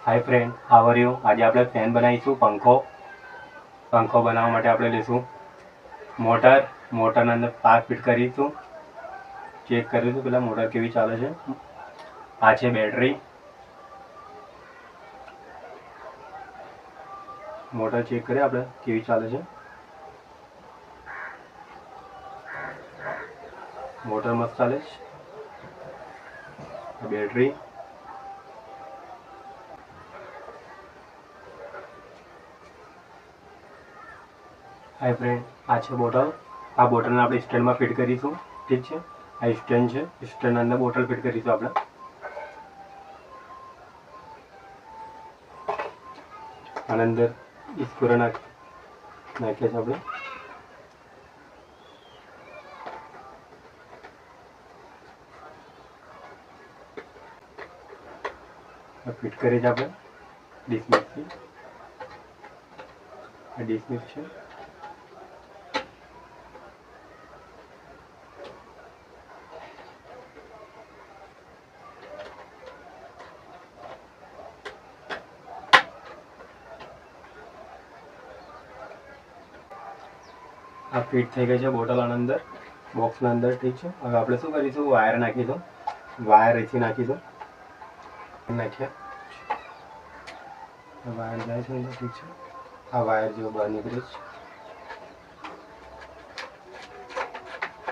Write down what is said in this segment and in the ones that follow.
Hi friend, how are you? आज આપણે fan બનાવીશું. પંખો બનાવવા માટે આપણે લઈશું મોટરના અંદર પાક ફિટ કરીશું. ચેક કરીશું પેલા મોટર કેવી ચાલે છે. આ છે બેટરી. મોટર ચેક કરીએ આપણે કેવી ચાલે છે. મોટર મસ્ત ચાલે છે. બેટરી हाय फ्रेंड, आ बोटल. आ बोटल ने આપણે સ્ટેન્ડ માં ફિટ કરીશું. ઠીક છે, આ સ્ટેન્ડ છે. સ્ટેન્ડ અંદર બોટલ ફિટ કરીશું આપણે. આના અંદર સ્ક્રૂ નાખીએ છે આપણે. ફિટ કરી છે આપણે ડિસ્મિસથી. આ ડિસ્મિસ છે. આ ફિટ થઈ ગઈ છે બોટલ આના અંદર, બોક્સના અંદર. ઠીક છે, હવે આપણે શું કરીશું, વાયર નાખીશું. વાયર અહીંથી નાખીશું. નાખ્યા વાયર જાય છે અંદર. ઠીક છે, આ વાયર જેવો બહાર નીકળે છે.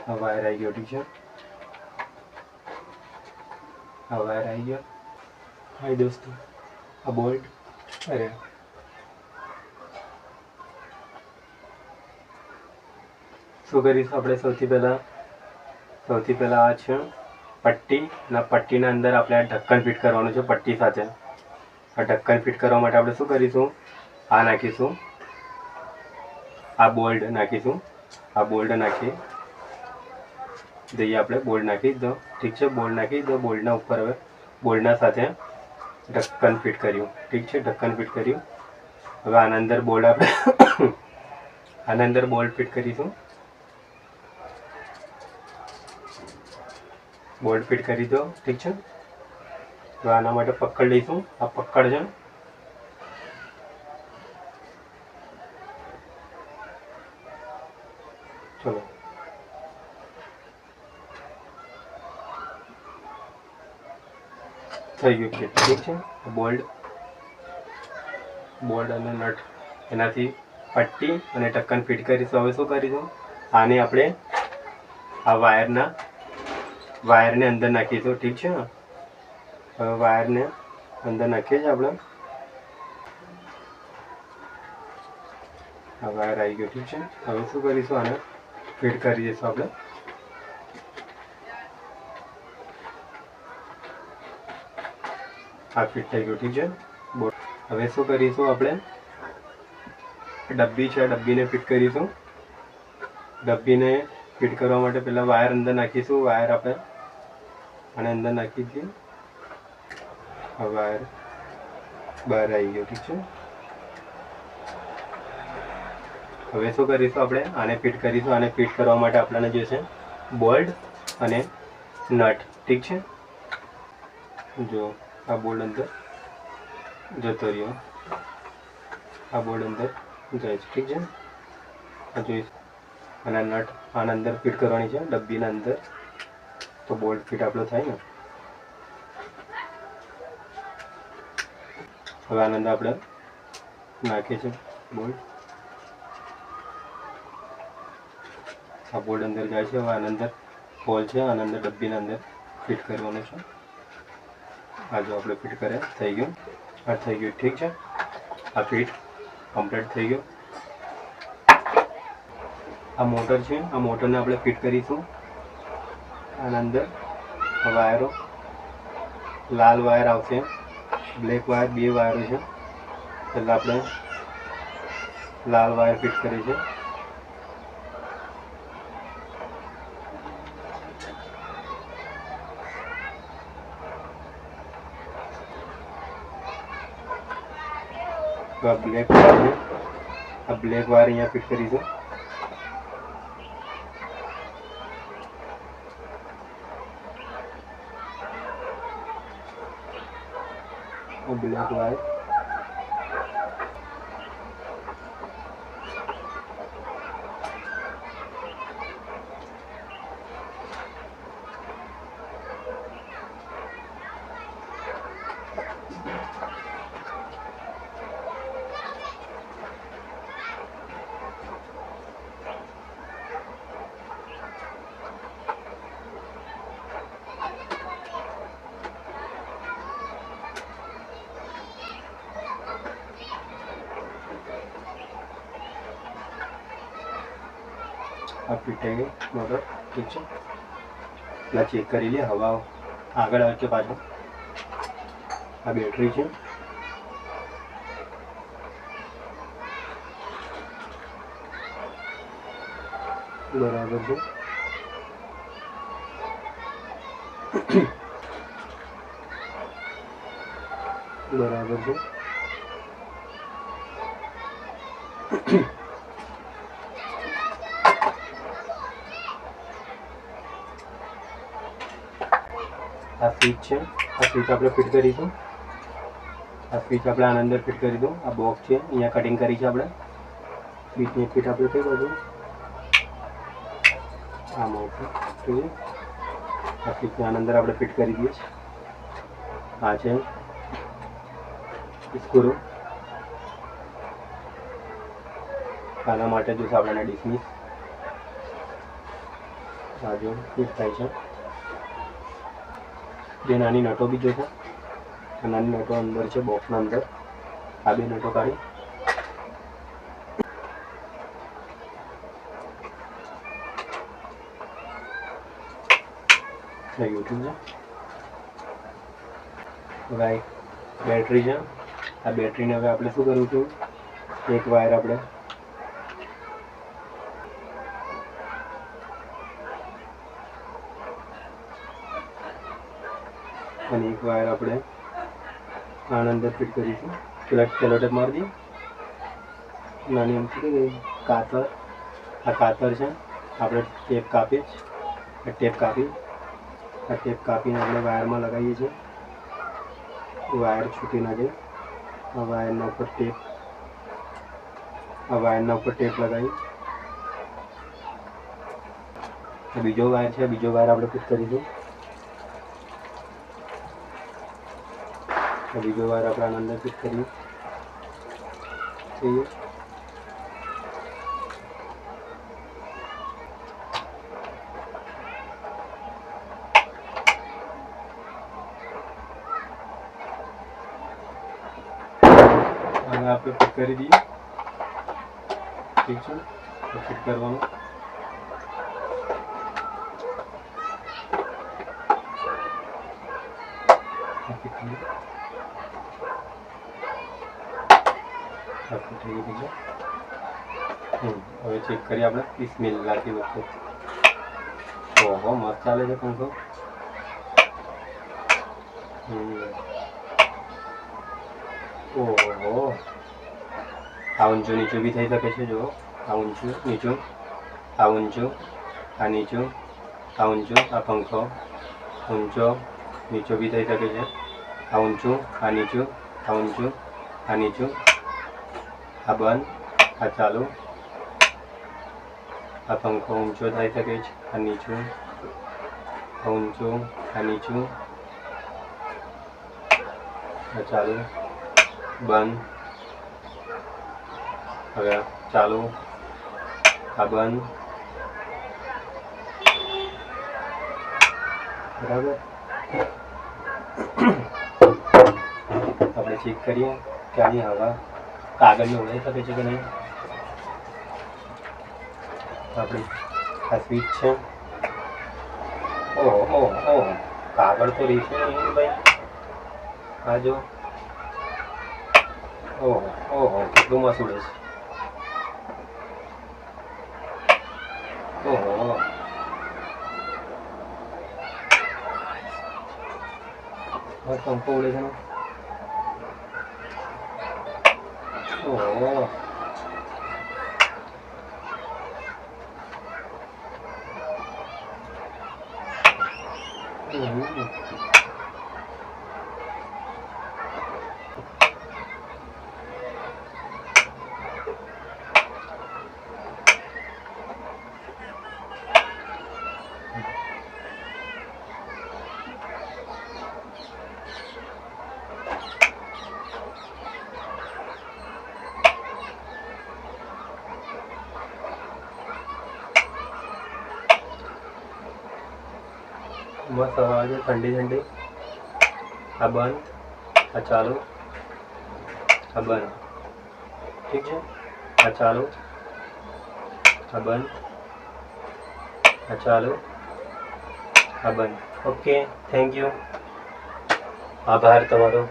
આ વાયર આવી ગયો. ઠીક છે, આ વાયર આવી ગયો. હાય દોસ્તો, આ બોલ્ટ. અરે શું કરીશું આપણે? સૌથી પહેલા આ છે પટ્ટી. ના પટ્ટીના અંદર આપણે આ ઢક્કન ફિટ કરવાનું છે. પટ્ટી સાથે આ ઢક્કન ફિટ કરવા માટે આપણે શું કરીશું, આ નાખીશું. આ બોલ્ટ નાખીશું. આ બોલ્ટ નાખી દઈએ આપણે. બોલ્ટ નાખી દો. ઠીક છે, બોલ્ટ નાખી દો. બોલ્ટના ઉપર હવે બોલ્ટના સાથે ઢક્કન ફિટ કર્યું. ઠીક છે, ઢક્કન ફિટ કર્યું. હવે આના અંદર બોલ્ટ આપણે આના અંદર બોલ્ટ ફિટ કરીશું. બોલ્ટ ફિટ કરી દો. ઠીક છે, તો આના માટે પકડ લઈશું. આ પકડ છે. ચલો, થઈ ગયું ફિટ. ઠીક છે, બોલ્ટ અને નટ એનાથી પટ્ટી અને ઢક્કન ફિટ કરીશું. હવે શું કરીશું, આને આપણે આ વાયરને અંદર નાખીશું. ઠીક છે, હવે વાયરને અંદર નાખીએ છીએ આપણે. આ વાયર આવી ગયો. ઠીક છે, હવે શું કરીશું, આને ફિટ કરી દઈશું આપણે. આ ફિટ થઈ ગયું. ઠીક છે, હવે શું કરીશું, આપણે ડબ્બી છે, ડબ્બીને ફિટ કરીશું. ડબ્બીને ફિટ કરવા માટે પહેલા વાયર અંદર નાખીશું. વાયર આપણે અને અંદર નાખી દઈએ. આ વાયર બહાર આવી ગયો. ઠીક છે, હવે શું કરીશું, આપણે આને ફિટ કરીશું. આને ફિટ કરવા માટે આપણને જોઈશે બોલ્ટ અને નટ. ઠીક છે, જો આ બોલ્ટ અંદર જતો રહ્યો. આ બોલ્ટ અંદર જાય છે. ઠીક છે, આ જોઈશું. અને નટ આના અંદર ફિટ કરવાની છે, ડબ્બીના અંદર. તો બોલ્ટ ફિટ આપણો થાય ને. હવે આના અંદર આપણે નાખીએ છીએ બોલ્ટ. આ બોલ્ટ અંદર જાય છે. હવે આના અંદર હોલ છે. આના અંદર ડબ્બીના અંદર ફિટ કરવાનું છે. આ જો આપણે ફિટ કરે થઈ ગયું. આ થઈ ગયું. ઠીક છે, આ ફિટ કમ્પ્લીટ થઈ ગયું. આ મોટર છે. આ મોટરને આપણે ફિટ કરીશું. આના અંદર વાયરો, લાલ વાયર આવશે, બ્લેક વાયર, બે વાયરો છે. પહેલાં આપણે લાલ વાયર ફિટ કરી છે. તો આ બ્લેક વાયર છે. આ બ્લેક વાયર અહીંયા ફિટ કરીશું. બ્લેક વાયર આ ફિટ થઈ ગઈ મોટર. ઠીક છે, એટલે ચેક કરી લે હવા આગળ આવે કે પાછળ. આ બેટરી છે, બરાબર છે. બરાબર છે. આ સ્વિચ છે, આ સ્વિચ આપણે ફિટ કરીશું. આ સ્વિચ આપણે આના અંદર ફિટ કરી દઉં. આ બોક્સ છે, અહીંયા કટિંગ કરી છે આપણે. સ્વિચની ફિટ આપણે કઈ બાજુ આમાં જોઈએ. આ સ્વિચને આના અંદર આપણે ફિટ કરી દઈએ છીએ. આ છે સ્ક્રૂ, આના માટે જોશે આપણને ડિસમિસ. આ જો ફિટ થાય છે. જે નાની નટો બી જોશે, નાની નટો અંદર છે બોક્સના અંદર. આ બે નટો કાઢી યુટ્યુબ છે. હવે બેટરી છે. આ બેટરીને હવે આપણે શું કરવું છું, એક વાયર આપણે અને એક વાયર આપણે આના અંદર ફિટ કરીશું. પેલા સેલોટેપ મારી દઈએ. નાની એમ કાતર, આ કાતર છે. આપણે ટેપ કાપી ટેપ કાપીને આપણે વાયરમાં લગાવીએ છીએ. વાયર છૂટી ના જાય. આ વાયરના ઉપર ટેપ લગાવી. બીજો વાયર છે, બીજો વાયર આપણે ફિટ કરીશું. બીજો વાયર આપણે આના અંદર ફિટ કરીએ છીએ. હવે આપણે ફિટ કરી દઈએ. ઠીક છે, ફિટ કરવાનું. હવે ચેક કરીએ આપણે. બિસ્મિલ્લાહથી વખતે ઓહો મસ્ત ચાલે છે પંખો. ઓહો આ ઊંચું નીચું બી થઈ શકે છે. જો આ ઊંચું નીચું, આ ઊંચું, આ નીચું, આ ઊંચું. આ પંખો ઊંચો નીચો બી થઈ શકે છે. આ ઊંચું, આ નીચું, આ ઊંચું, આ નીચું. આ બંધ, આ ચાલુ. આ પંખો ઊંચો થઈ શકે છે. આ નીચું, આ ઊંચું, આ નીચું, આ ચાલુ, બંધ. હવે ચાલુ, આ બંધ. બરાબર. આપણે ચેક કરીએ કે આની હવા કાગળને ઉડાઈ શકે છે કે નહીં. આપણી આ સ્વિચ છે. ઓહો ઓહો કાગળ તો રીસે નહીં ભાઈ. આ જો ઓહો ઓહો કેટલું મસ્ત ઉડે છે. ઓહો પંખો ઉડે છે. ઓહો મસ્ત હવા આવે છે ઠંડી ઠંડી. આ બંધ, આ ચાલુ, આ બંધ. ઠીક છે. આ ચાલુ, આ બંધ, આ ચાલુ, આ બંધ. Okay, thank you. આભાર તમારો.